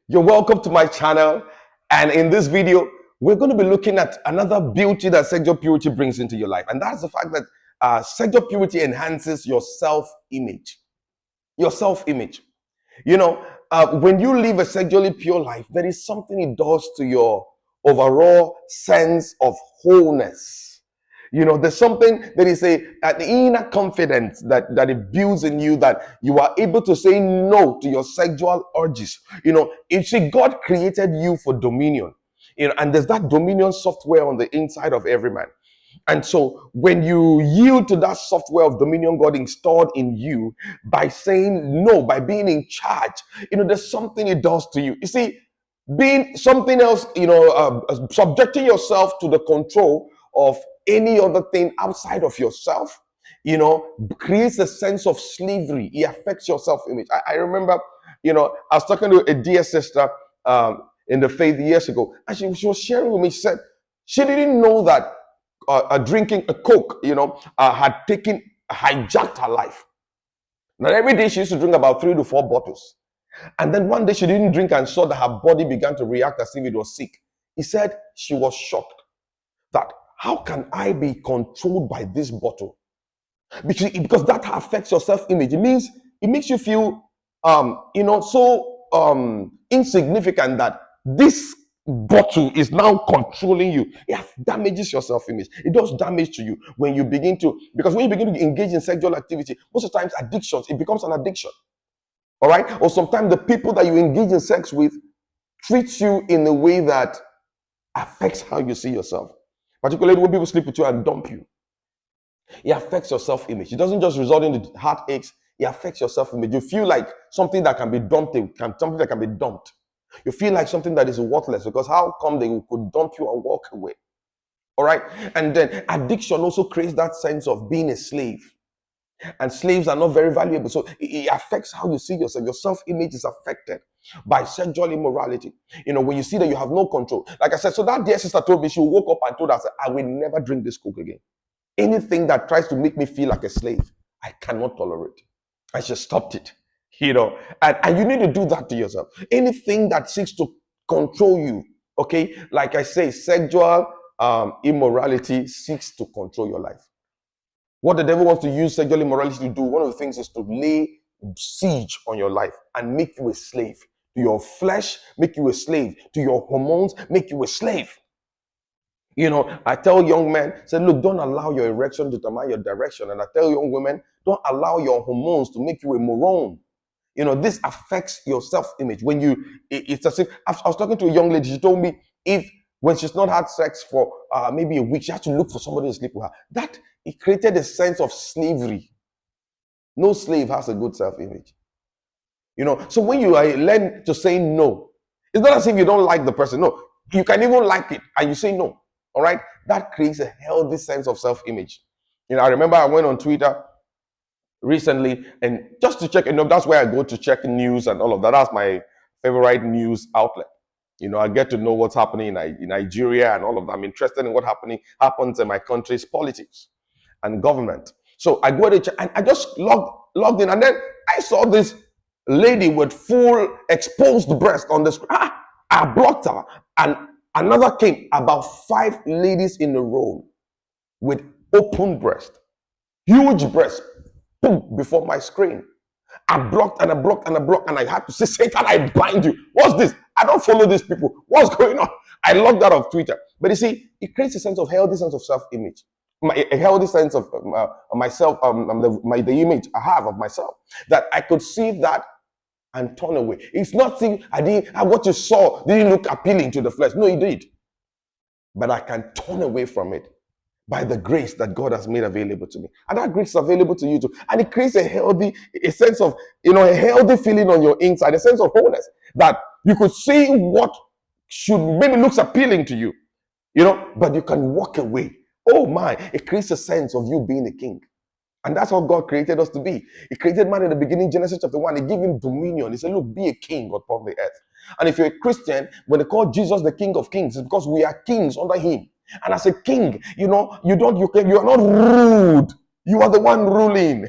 You're welcome to my channel. And in this video, we're going to be looking at another beauty that sexual purity brings into your life. And that's the fact that sexual purity enhances your self-image. Your self-image. When you live a sexually pure life, there is something it does to your overall sense of wholeness. There's something that is an inner confidence that it builds in you, that you are able to say no to your sexual urges. God created you for dominion, and there's that dominion software on the inside of every man. And so when you yield to that software of dominion God installed in you by saying no, by being in charge, there's something it does to you. You see, being something else, subjecting yourself to the control of any other thing outside of yourself, creates a sense of slavery. It affects your self-image. I remember, I was talking to a dear sister in the faith years ago, and she was sharing with me. She said she didn't know that drinking a Coke, had hijacked her life. Now, every day she used to drink about 3 to 4 bottles. And then one day she didn't drink and saw that her body began to react as if it was sick. He said she was shocked that how can I be controlled by this bottle? Because that affects your self-image. It makes you feel, so insignificant that this bottle is now controlling you. It damages your self-image. It does damage to you when you begin to engage in sexual activity. Most of the times, addictions, it becomes an addiction. All right? Or sometimes the people that you engage in sex with treat you in a way that affects how you see yourself. Particularly when people sleep with you and dump you. It affects your self-image. It doesn't just result in the heartaches. It affects your self-image. You feel like something that can be something that can be dumped. You feel like something that is worthless, because how come they could dump you and walk away? All right? And then addiction also creates that sense of being a slave. And slaves are not very valuable. So it affects how you see yourself. Your self-image is affected by sexual immorality. When you see that you have no control. Like I said, so that dear sister told me, she woke up and told us, I will never drink this Coke again. Anything that tries to make me feel like a slave, I cannot tolerate. I just stopped it. And you need to do that to yourself. Anything that seeks to control you, okay? Like I say, sexual immorality seeks to control your life. What the devil wants to use sexual immorality to do, one of the things is to lay siege on your life and make you a slave to your flesh, make you a slave to your hormones, make you a slave. I tell young men, say, look, don't allow your erection to determine your direction. And I tell young women, don't allow your hormones to make you a moron. This affects your self-image. It's as if, I was talking to a young lady, she told me, when she's not had sex for maybe a week, she has to look for somebody to sleep with her. That, it created a sense of slavery. No slave has a good self-image. So when you learn to say no, it's not as if you don't like the person. No, you can even like it and you say no. All right? That creates a healthy sense of self-image. I remember I went on Twitter recently, and just to check, that's where I go to check news and all of that. That's my favorite news outlet. I get to know what's happening in Nigeria and all of that. I'm interested in what happens in my country's politics and government. So I go to check, and I just logged in, and then I saw this lady with full exposed breast on the screen. I blocked her, and another came, about 5 ladies in a row with open breast, huge breast, boom, before my screen. I blocked and I blocked and I blocked, and I had to say, Satan, I bind you. What's this? I don't follow these people. What's going on? I logged out of Twitter. But you see, it creates a healthy sense of self-image, a healthy sense of myself, the image I have of myself, that I could see that and turn away. It's not saying what you saw didn't look appealing to the flesh. No, it did. But I can turn away from it by the grace that God has made available to me. And that grace is available to you too. And it creates a sense of, a healthy feeling on your inside, a sense of wholeness, that you could see what maybe looks appealing to you, but you can walk away. Oh my, it creates a sense of you being a king. And that's what God created us to be. He created man in the beginning, Genesis chapter 1. He gave him dominion. He said, look, be a king upon the earth. And if you're a Christian, when they call Jesus the King of Kings, it's because we are kings under him. And as a king, you are not rude. You are the one ruling.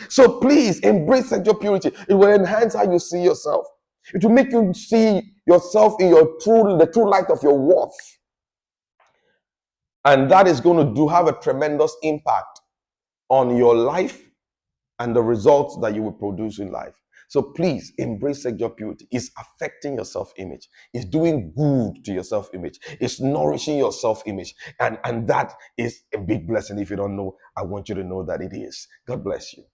So please embrace sexual purity. It will enhance how you see yourself. It will make you see yourself in the true light of your worth. And that is going to have a tremendous impact on your life and the results that you will produce in life. So please embrace sexual purity. It's affecting your self-image. It's doing good to your self-image. It's nourishing your self-image. And that is a big blessing. If you don't know, I want you to know that it is. God bless you.